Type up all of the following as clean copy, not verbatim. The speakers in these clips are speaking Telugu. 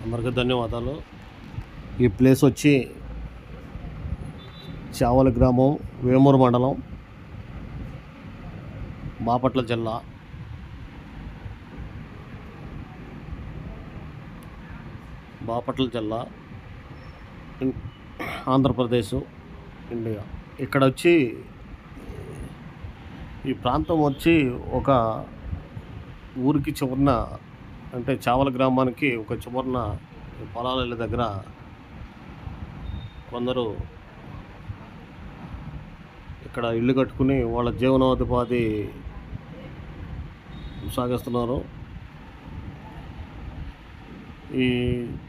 అందరికీ ధన్యవాదాలు. ఈ ప్లేస్ వచ్చి చావలి గ్రామం, వేమూరు మండలం, బాపట్ల జిల్లా. ఆంధ్రప్రదేశ్, ఇండియా. ఇక్కడ వచ్చి ఈ ప్రాంతం వచ్చి ఒక ఊరికి చివరన, అంటే చావల గ్రామానికి ఒక చివరన పొలాల దగ్గర కొందరు ఇక్కడ ఇల్లు కట్టుకుని వాళ్ళ జీవనోపాధి సాగిస్తున్నారు. ఈ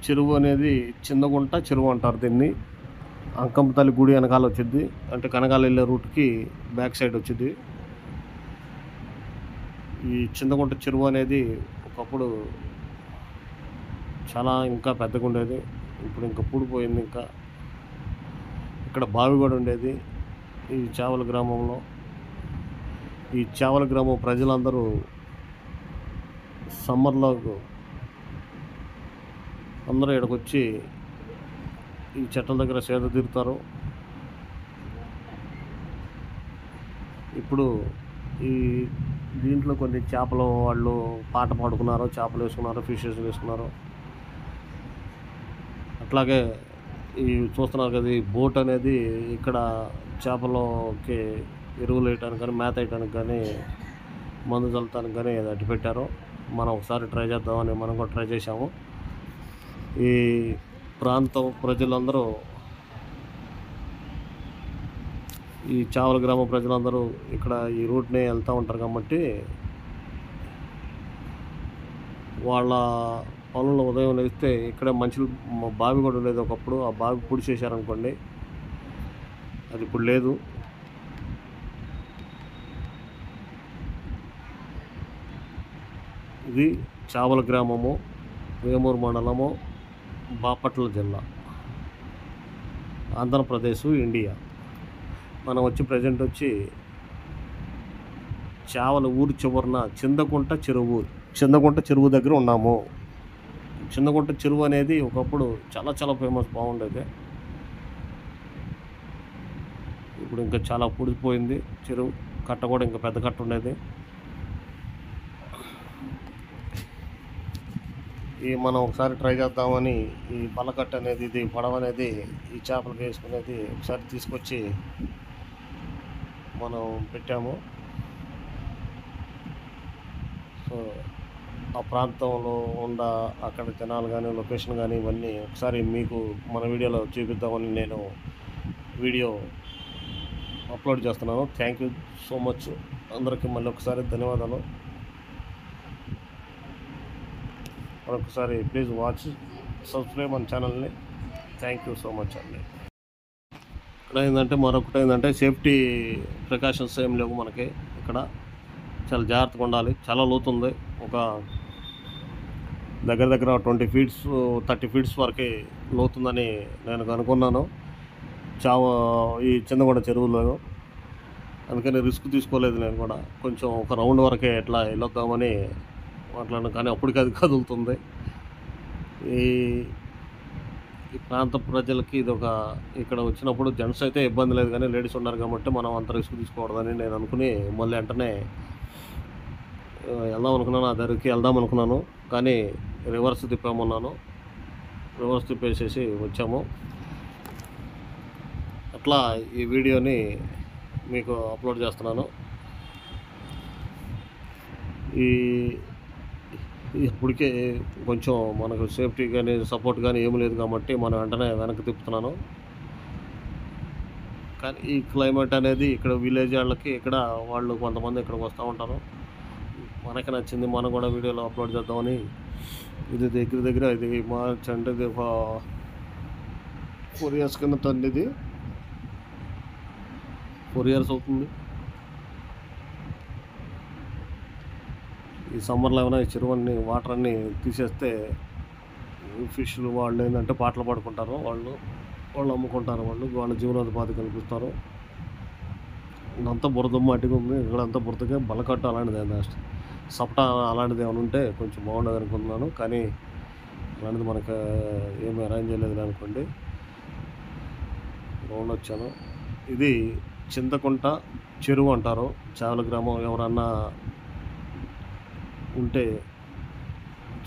చెరువు అనేది చిందగుంట చెరువు అంటారు దీన్ని. అంకమ్మ తల్లి గుడి వెనకాల వచ్చింది, అంటే కనకాల వెళ్ళే రూట్కి బ్యాక్ సైడ్ వచ్చింది. ఈ చిందగుంట చెరువు అనేది ఒకప్పుడు చాలా ఇంకా పెద్దగా ఉండేది. ఇప్పుడు ఇంకా పూడిపోయింది. ఇంకా ఇక్కడ బావి కూడా ఉండేది ఈ చావల గ్రామంలో. ఈ చావల గ్రామం ప్రజలందరూ సమ్మర్లో అందరూ ఇక్కడికి వచ్చి ఈ చెట్ల దగ్గర సేద తీరుతారు. ఇప్పుడు ఈ దీంట్లో కొన్ని చేపలు వాళ్ళు పాట పాడుకున్నారు, చేపలు వేసుకున్నారు, ఫిషెస్ వేసుకున్నారు. అట్లాగే ఈ చూస్తున్నారు కదా, ఈ బోట్ అనేది ఇక్కడ చేపలకి ఎరువులు వేయడానికి కానీ, మేత వేయడానికి కానీ, మందు చల్లటానికి కానీ అడ్డు పెట్టారు. మనం ఒకసారి ట్రై చేద్దామని మనం కూడా ట్రై చేసాము. ఈ ప్రాంతం ప్రజలందరూ, ఈ చావల గ్రామ ప్రజలందరూ ఇక్కడ ఈ రూట్ని వెళ్తూ ఉంటారు కాబట్టి వాళ్ళ పొలంలో ఉదయం లేస్తే ఇక్కడే మంచి బావి కూడా ఉండేది ఒకప్పుడు. ఆ బావి పూడి చేశారనుకోండి, అది ఇప్పుడు లేదు. ఇది చావల గ్రామము, వేమూరు మండలము, బాపట్ల జిల్లా, ఆంధ్రప్రదేశ్, ఇండియా. మనం వచ్చి ప్రజెంట్ వచ్చి చావల ఊరు చివరన చిందగుంట చెరువు దగ్గర ఉన్నాము. చిందగుంట చెరువు అనేది ఒకప్పుడు చాలా చాలా ఫేమస్, బాగుండేది. ఇప్పుడు ఇంకా చాలా పూడిపోయింది చెరువు. కట్ట కూడా ఇంకా పెద్ద కట్ట ఉండేది. ఈ మనం ఒకసారి ట్రై చేద్దామని ఈ పలకట్ట అనేది, ఇది పడవ అనేది ఈ చేపలకు వేసుకునేది ఒకసారి తీసుకొచ్చి మనం పెట్టాము. సో ఆ ప్రాంతంలో ఉన్న అక్కడ జనాలు కానీ, లొకేషన్ కానీ, ఇవన్నీ ఒకసారి మీకు మన వీడియోలో చూపిద్దామని నేను వీడియో అప్లోడ్ చేస్తున్నాను. Thank you so much. అందరికీ మళ్ళీ ఒకసారి ధన్యవాదాలు. మరొకసారి ప్లీజ్ వాచ్, సబ్స్క్రైబ్ మన ఛానల్ని. థ్యాంక్ యూ సో మచ్ అండి. ఇక్కడ మరొకటి ఏంటంటే సేఫ్టీ ప్రికాషన్స్ ఏం లేవు మనకి. ఇక్కడ చాలా జాగ్రత్తగా ఉండాలి. చాలా లోతుంది. ఒక దగ్గర 20 ఫీట్స్ 30 ఫీట్స్ వరకు లోతుందని నేను అనుకున్నాను ఈ చిందగుంట చెరువులో. అందుకని రిస్క్ తీసుకోలేదు నేను కూడా. కొంచెం ఒక రౌండ్ వరకే ఎట్లా వెళ్ళొద్దామని మాట్లాడాను, కానీ అప్పటికి అది కదులుతుంది. ఈ ప్రాంత ప్రజలకి ఇది ఇక్కడ వచ్చినప్పుడు జెంట్స్ అయితే ఇబ్బంది లేదు, కానీ లేడీస్ ఉన్నారు కాబట్టి మనం అంత రిస్క్ తీసుకోకూడదని నేను అనుకుని మళ్ళీ వెంటనే వెళ్దాం అనుకున్నాను. ఆ దగ్గరికి వెళ్దాం అనుకున్నాను, కానీ రివర్స్ తిప్పామన్నాను. రివర్స్ తిప్పేసేసి వచ్చాము. అట్లా ఈ వీడియోని మీకు అప్లోడ్ చేస్తున్నాను. ఇప్పటికే కొంచెం మనకు సేఫ్టీ కానీ, సపోర్ట్ కానీ ఏమి లేదు కాబట్టి మనం వెంటనే వెనక్కి తిప్పుతున్నాను. కానీ ఈ క్లైమేట్ అనేది ఇక్కడ విలేజ్ వాళ్ళకి, ఇక్కడ వాళ్ళు కొంతమంది ఇక్కడికి వస్తూ ఉంటారు. మనకి నచ్చింది, మనం కూడా వీడియోలో అప్లోడ్ చేద్దామని. ఇది దగ్గర ఇది మార్చ్ అంటే ఇది 4 years కింద తండ్రి, ఇది 4 years అవుతుంది. ఈ సమ్మర్లో ఏమైనా ఈ చెరువుని వాటర్ అన్నీ తీసేస్తే ఫిష్లు వాళ్ళు ఏంటంటే పాటలు పాడుకుంటారు, వాళ్ళు అమ్ముకుంటారు, వాళ్ళ జీవనోపాధి కల్పిస్తారు. ఇదంతా బురద మట్టిగా ఉంది. ఇక్కడంతా బురదగా బలకట్టు అలాంటిది, సపటా అలాంటిది ఏమైనా ఉంటే కొంచెం బాగుండదు అనుకుంటున్నాను. కానీ అలాంటిది మనకు ఏమి అరేంజ్ చేయలేదు అనుకోండి. రౌండ్ వచ్చాను. ఇది చింతకుంట చెరువు అంటారు. చేవల గ్రామం ఎవరన్నా ఉంటే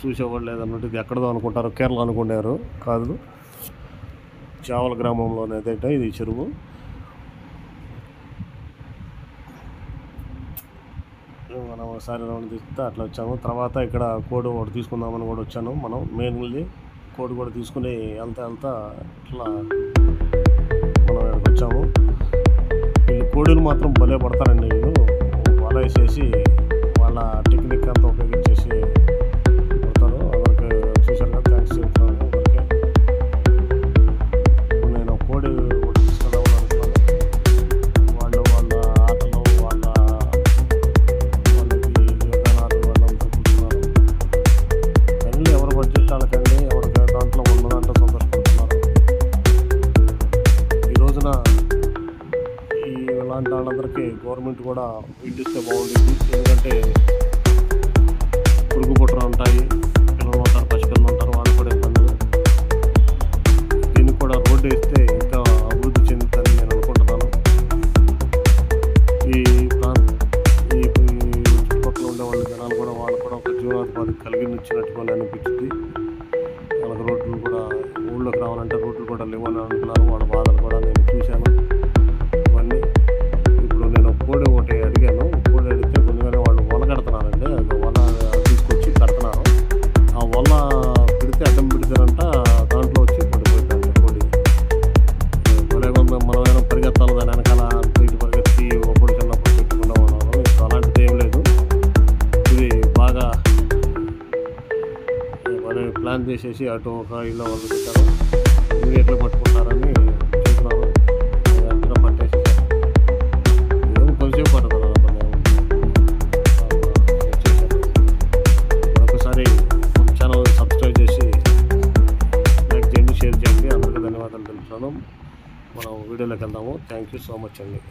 చూసేవాళ్ళు లేదన్నట్టు ఇది ఎక్కడదో అనుకుంటారు, కేరళ అనుకున్నారు. కాదు, చేవల గ్రామంలోనేదైతే ఇది చెరువు. మనం ఒకసారి రౌండ్ తీస్తే అట్లా వచ్చాము. తర్వాత ఇక్కడ కోడి ఒకటి తీసుకుందామని కూడా వచ్చాను. మనం మెయిన్లీ కోడి కూడా తీసుకుని వెళ్తా ఇట్లా మనం ఇక్కడికి వచ్చాము. వీళ్ళు కోడిలు మాత్రం భలే పడతారండి. వీళ్ళు వల వేసేసి వాళ్ళ టెక్నిక్ అంతా ఉపయోగించేసి పడతారు. అందరికి చూశారు కదా, థ్యాంక్స్ చెప్తున్నాను అందరికీ. ఇప్పుడు నేను కోడి ఒకటి తీసుకెళ్దామని అనుకున్నాను. వాళ్ళ ఆటలు వాళ్ళకి యోగాలు వాళ్ళంతా కూర్చున్నారు. కానీ ఎవరి బడ్జెట్ వాళ్ళకండి, ఎవరికి దాంట్లో ఉన్నదంటే సంతోషపడుతున్నారు. ఈ రోజున ఇలాంటి వాళ్ళందరికీ గవర్నమెంట్ కూడా ఇస్తే బాగుంటుంది. ఎందుకంటే పురుగు పుట్టలు ఉంటాయి, పిల్లలు ఉంటారు, పసిపిల్లలు ఉంటారు, వాళ్ళు కూడా ఇబ్బందులు. దీనికి కూడా రోడ్డు వేస్తే ఇంకా అభివృద్ధి చెందుతుందని నేను అనుకుంటున్నాను. ఈ చుట్టుపక్కల ఉండే వాళ్ళ జనాలు కూడా వాళ్ళు కూడా ఒక జీవనోపాధి కలిగించినట్టుగా అనిపించింది. వాళ్ళకి రోడ్లు కూడా ఊళ్ళోకి రావాలంటే రోడ్లు కూడా లేవని అనుకున్నారు. వాళ్ళ బాధలు కూడా నేను చూశాను. ఇవన్నీ ఇప్పుడు నేను కోడి ఒకటి అడిగాను. కోడి అడిగితే ముందుగానే వాళ్ళు వల కడుతున్నారండి. వల తీసుకొచ్చి కడుతున్నారు. ఆ వల పెడితే అడ్డం పెడితేనంట దాంట్లో వచ్చి పడిపోయిందంట కోడి. మనమైనా పరిగెత్తాలి దాని వెనకాల ఇటు పరిగెత్తి ఒకప్పుడు చిన్నప్పుడు పెట్టుకునే వాళ్ళం. ఇప్పుడు అలాంటిది ఏం లేదు. ఇది బాగా వాళ్ళు ప్లాన్ చేసేసి అటు ఒక ఇళ్ళ వాళ్ళు పెట్టారు. ఇమీడియట్గా పట్టుకుంటారని చెప్తున్నారు. వెంటనే పట్టేసేసారు. కొంచెం పడుతుంది మరొకసారి ఛానల్ సబ్స్క్రైబ్ చేసి లైక్ చేయండి, షేర్ చేయండి. అందరికీ ధన్యవాదాలు తెలుపుతున్నాను. మనం వీడియోలోకి వెళ్దాము. థ్యాంక్ యూ సో మచ్ అండి.